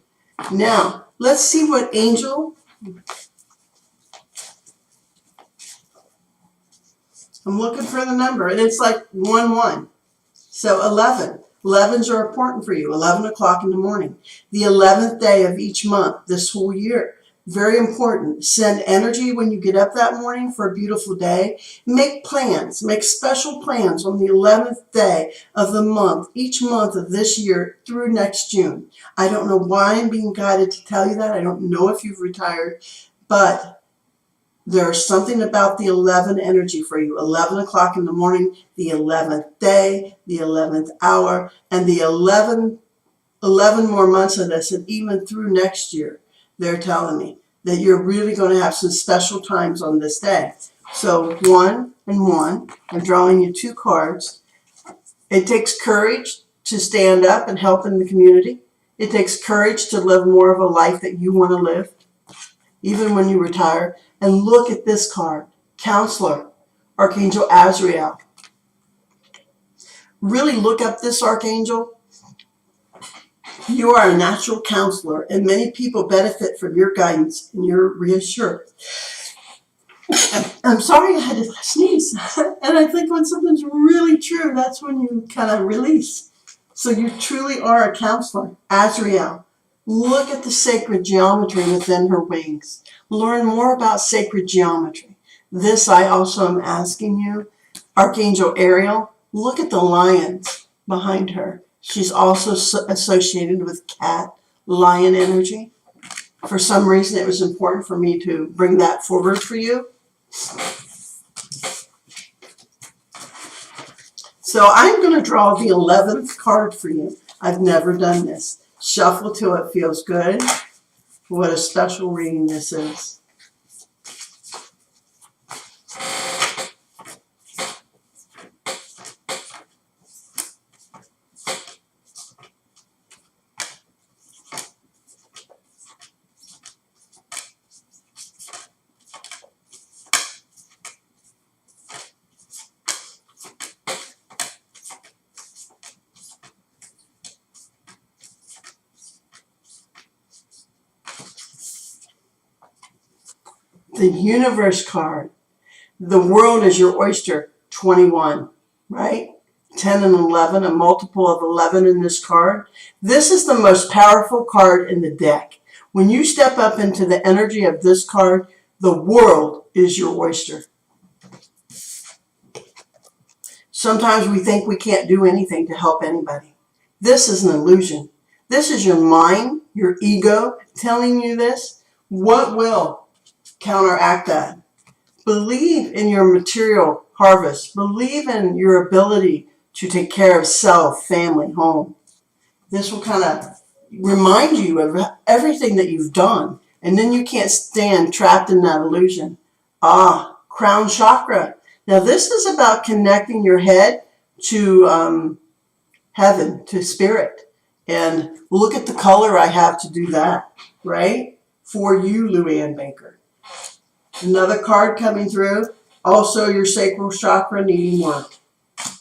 Now, let's see what angel. I'm looking for the number, and it's like 1-1. So 11. 11s are important for you, 11 o'clock in the morning. The 11th day of each month, this whole year. Very important. Send energy when you get up that morning for a beautiful day. Make plans. Make special plans on the 11th day of the month, each month of this year through next June. I don't know why I'm being guided to tell you that. I don't know if you've retired, but there's something about the 11 energy for you. 11 o'clock in the morning, the 11th day, the 11th hour, and the 11 more months of this, and even through next year. They're telling me that you're really going to have some special times on this day. So 1 and 1, I'm drawing you 2 cards. It takes courage to stand up and help in the community. It takes courage to live more of a life that you want to live, even when you retire. And look at this card, Counselor, Archangel Azrael. Really look up this archangel. You are a natural counselor, and many people benefit from your guidance and your reassurance. I'm sorry I had to sneeze. And I think when something's really true, that's when you kind of release. So you truly are a counselor. Azrael, look at the sacred geometry within her wings. Learn more about sacred geometry. This I also am asking you. Archangel Ariel, look at the lions behind her. She's also associated with cat, lion energy. For some reason, it was important for me to bring that forward for you. So I'm going to draw the 11th card for you. I've never done this. Shuffle till it feels good. What a special reading this is. The universe card. The world is your oyster, 21, right? 10 and 11, a multiple of 11 in this card. This is the most powerful card in the deck. When you step up into the energy of this card, the world is your oyster. Sometimes we think we can't do anything to help anybody. This is an illusion. This is your mind, your ego telling you this. What will counteract that? Believe in your material harvest. Believe in your ability to take care of self, family, home. This will kind of remind you of everything that you've done. And then you can't stand trapped in that illusion. Crown chakra. Now this is about connecting your head to heaven, to spirit. And look at the color I have to do that, right? For you, Luann Baker. Another card coming through, also your sacral chakra needing work.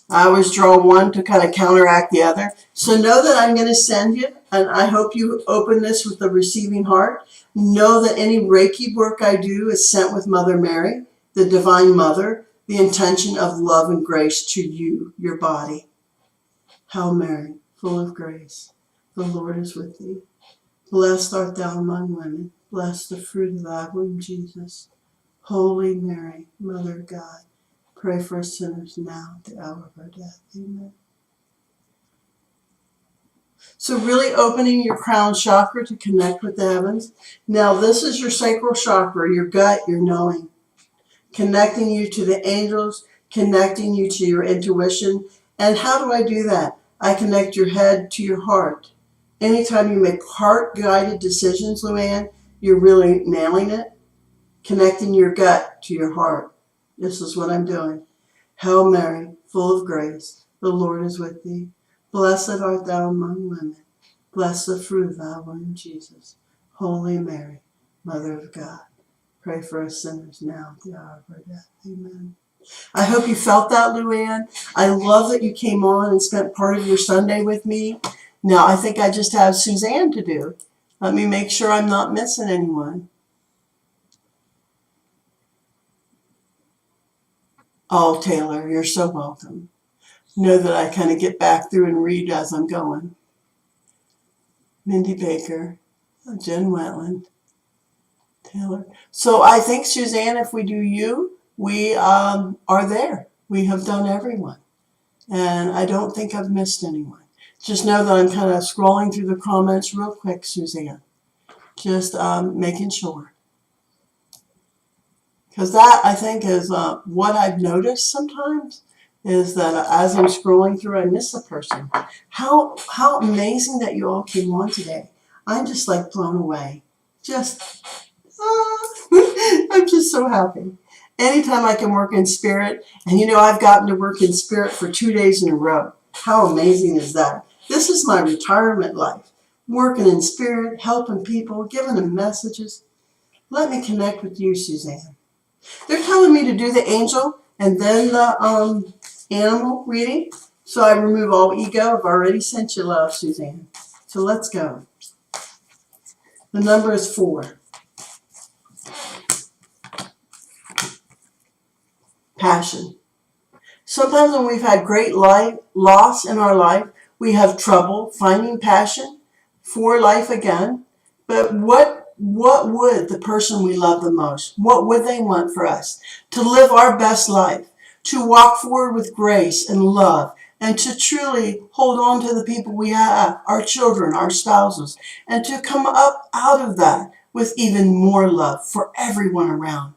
I always draw one to kind of counteract the other. So know that I'm going to send you, and I hope you open this with the receiving heart. Know that any Reiki work I do is sent with Mother Mary, the Divine Mother, the intention of love and grace to you, your body. Hail Mary, full of grace, the Lord is with thee. Blessed art thou among women, blessed the fruit of thy womb, Jesus. Holy Mary, Mother of God, pray for us sinners now at the hour of our death. Amen. So really opening your crown chakra to connect with the heavens. Now this is your sacral chakra, your gut, your knowing. Connecting you to the angels, connecting you to your intuition. And how do I do that? I connect your head to your heart. Anytime you make heart-guided decisions, Luann, you're really nailing it. Connecting your gut to your heart. This is what I'm doing. Hail Mary, full of grace, the Lord is with thee. Blessed art thou among women. Blessed the fruit of thy womb, Jesus. Holy Mary, Mother of God, pray for us sinners now at the hour of our death. Amen. I hope you felt that, Luann. I love that you came on and spent part of your Sunday with me. Now, I think I just have Suzanne to do. Let me make sure I'm not missing anyone. Oh, Taylor, you're so welcome. Know that I kind of get back through and read as I'm going. Mindy Baker, Jen Wetland, Taylor. So I think, Suzanne, if we do you, we are there. We have done everyone. And I don't think I've missed anyone. Just know that I'm kind of scrolling through the comments real quick, Suzanne. Just making sure. Because that, I think, is what I've noticed sometimes, is that as I'm scrolling through, I miss a person. How amazing that you all came on today. I'm just like blown away. Just, I'm just so happy. Anytime I can work in spirit, and you know, I've gotten to work in spirit for 2 days in a row. How amazing is that? This is my retirement life. Working in spirit, helping people, giving them messages. Let me connect with you, Suzanne. They're telling me to do the angel and then the animal reading. So I remove all ego. I've already sent you love, Suzanne. So let's go. The number is 4. Passion. Sometimes when we've had great loss in our life, we have trouble finding passion for life again. But what would the person we love the most, what would they want for us? To live our best life, to walk forward with grace and love, and to truly hold on to the people we have, our children, our spouses, and to come up out of that with even more love for everyone around.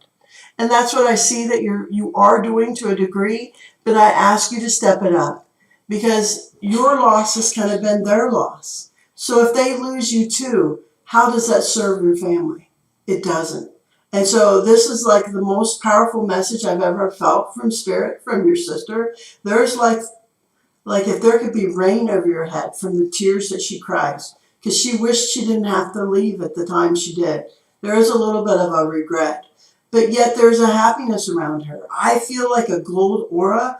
And that's what I see that you are doing to a degree, but I ask you to step it up, because your loss has kind of been their loss. So if they lose you too, how does that serve your family? It doesn't. And so this is like the most powerful message I've ever felt from Spirit, from your sister. There's like if there could be rain over your head from the tears that she cries, because she wished she didn't have to leave at the time she did. There is a little bit of a regret. But yet there's a happiness around her. I feel like a gold aura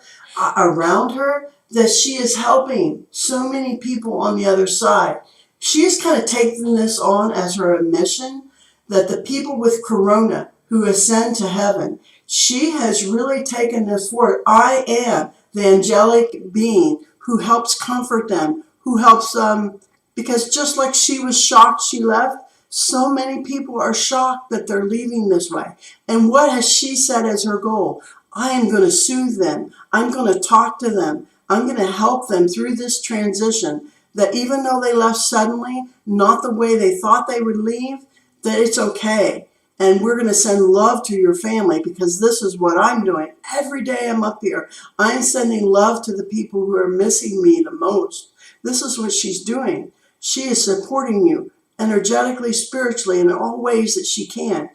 around her, that she is helping so many people on the other side. She's kind of taken this on as her mission, that the people with corona who ascend to heaven, she has really taken this forward. I am the angelic being who helps comfort them, who helps them, because just like she was shocked she left, so many people are shocked that they're leaving this way. And what has she set as her goal? I am going to soothe them. I'm going to talk to them. I'm going to help them through this transition, that even though they left suddenly, not the way they thought they would leave, that it's okay. And we're going to send love to your family, because this is what I'm doing. Every day I'm up here, I'm sending love to the people who are missing me the most. This is what she's doing. She is supporting you energetically, spiritually, in all ways that she can.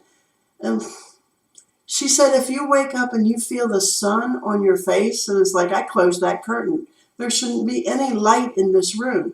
And she said, if you wake up and you feel the sun on your face, and it's like, I closed that curtain, there shouldn't be any light in this room.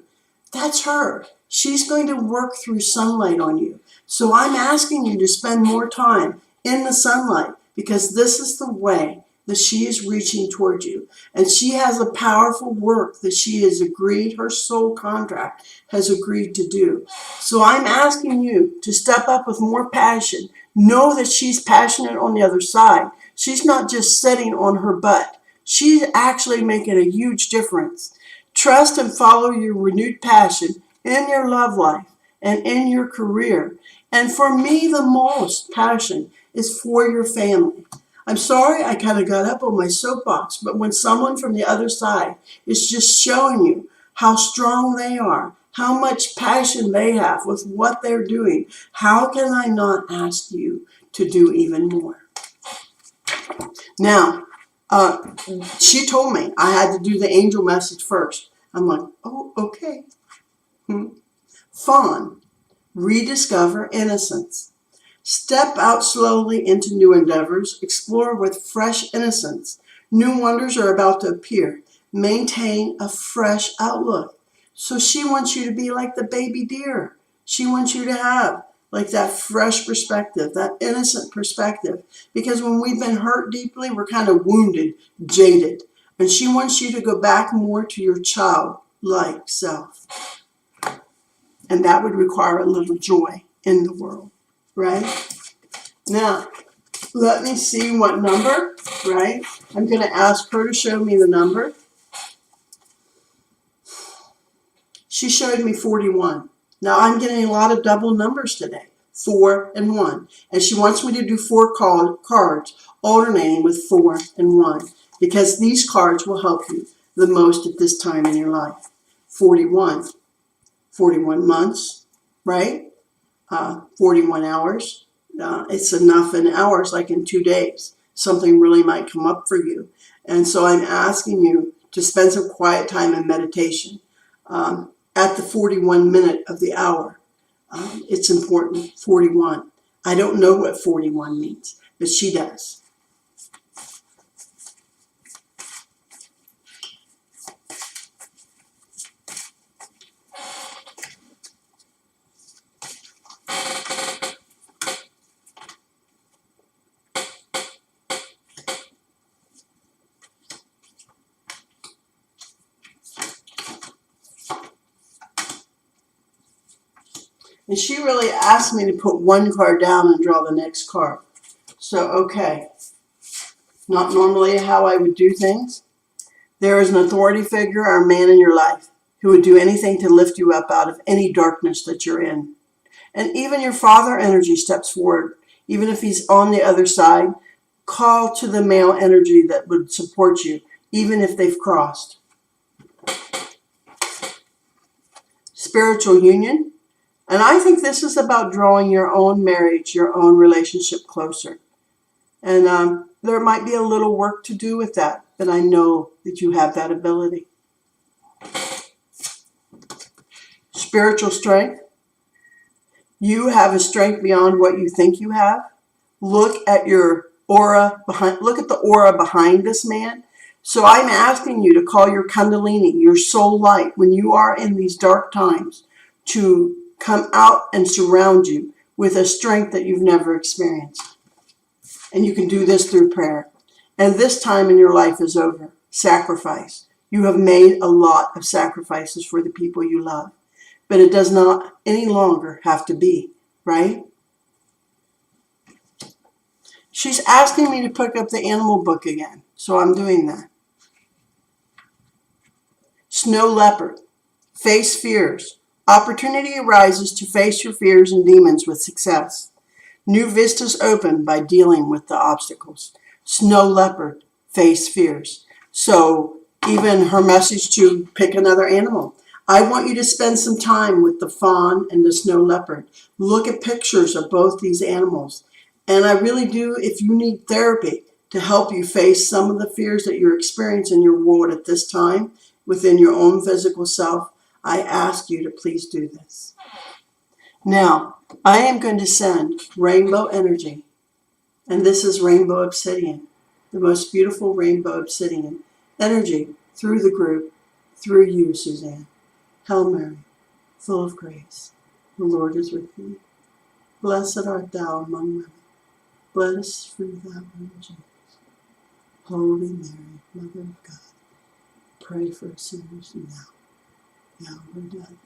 That's her. She's going to work through sunlight on you. So I'm asking you to spend more time in the sunlight, because this is the way that she is reaching toward you. And she has a powerful work that she has agreed, her soul contract has agreed to do. So I'm asking you to step up with more passion. Know that she's passionate on the other side. She's not just sitting on her butt. She's actually making a huge difference. Trust and follow your renewed passion in your love life and in your career. And for me, the most passion is for your family. I'm sorry I kind of got up on my soapbox, but when someone from the other side is just showing you how strong they are, how much passion they have with what they're doing. How can I not ask you to do even more? Now, she told me I had to do the angel message first. I'm like, oh, okay. Fawn, rediscover innocence. Step out slowly into new endeavors. Explore with fresh innocence. New wonders are about to appear. Maintain a fresh outlook. So she wants you to be like the baby deer. She wants you to have like that fresh perspective, that innocent perspective. Because when we've been hurt deeply, we're kind of wounded, jaded. And she wants you to go back more to your childlike self. And that would require a little joy in the world, right? Now, let me see what number, right? I'm going to ask her to show me the number. She showed me 41. Now, I'm getting a lot of double numbers today, 4 and 1. And she wants me to do 4 cards, alternating with 4 and 1, because these cards will help you the most at this time in your life. 41 months, right? 41 hours. It's enough in hours, like in 2 days. Something really might come up for you. And so I'm asking you to spend some quiet time in meditation. At the 41 minute of the hour, it's important, 41. I don't know what 41 means, but she does. And she really asked me to put 1 card down and draw the next card. So, okay. Not normally how I would do things. There is an authority figure or a man in your life who would do anything to lift you up out of any darkness that you're in. And even your father energy steps forward. Even if he's on the other side, call to the male energy that would support you, even if they've crossed. Spiritual union. And I think this is about drawing your own marriage, your own relationship closer. And there might be a little work to do with that, but I know that you have that ability. Spiritual strength. You have a strength beyond what you think you have. Look at your aura behind. Look at the aura behind this man. So I'm asking you to call your Kundalini, your soul light, when you are in these dark times, to come out and surround you with a strength that you've never experienced. And you can do this through prayer. And this time in your life is over. Sacrifice. You have made a lot of sacrifices for the people you love. But it does not any longer have to be, right? She's asking me to pick up the animal book again. So I'm doing that. Snow leopard. Face fears. Opportunity arises to face your fears and demons with success. New vistas open by dealing with the obstacles. Snow leopard, face fears. So even her message to pick another animal. I want you to spend some time with the fawn and the snow leopard. Look at pictures of both these animals. And I really do, if you need therapy to help you face some of the fears that you're experiencing in your world at this time, within your own physical self, I ask you to please do this. Now, I am going to send rainbow energy, and this is rainbow obsidian, the most beautiful rainbow obsidian energy through the group, through you, Suzanne. Hail Mary, full of grace, the Lord is with thee. Blessed art thou among women, blessed fruit of thy womb, Jesus. Holy Mary, Mother of God, pray for us sinners now. Now we're done.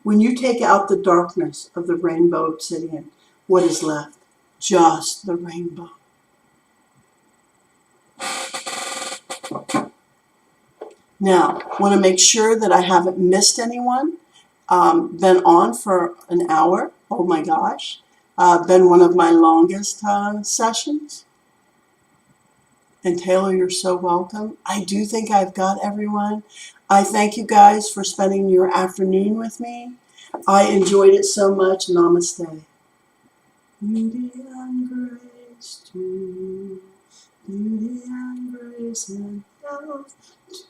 When you take out the darkness of the rainbow obsidian, what is left? Just the rainbow. Now, I want to make sure that I haven't missed anyone. Been on for an hour. Oh my gosh. Been one of my longest sessions. And Taylor, you're so welcome. I do think I've got everyone. I thank you guys for spending your afternoon with me. I enjoyed it so much. Namaste. Beauty and grace to beauty and grace and health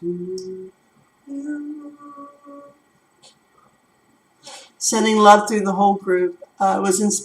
to you. Sending love through the whole group. It was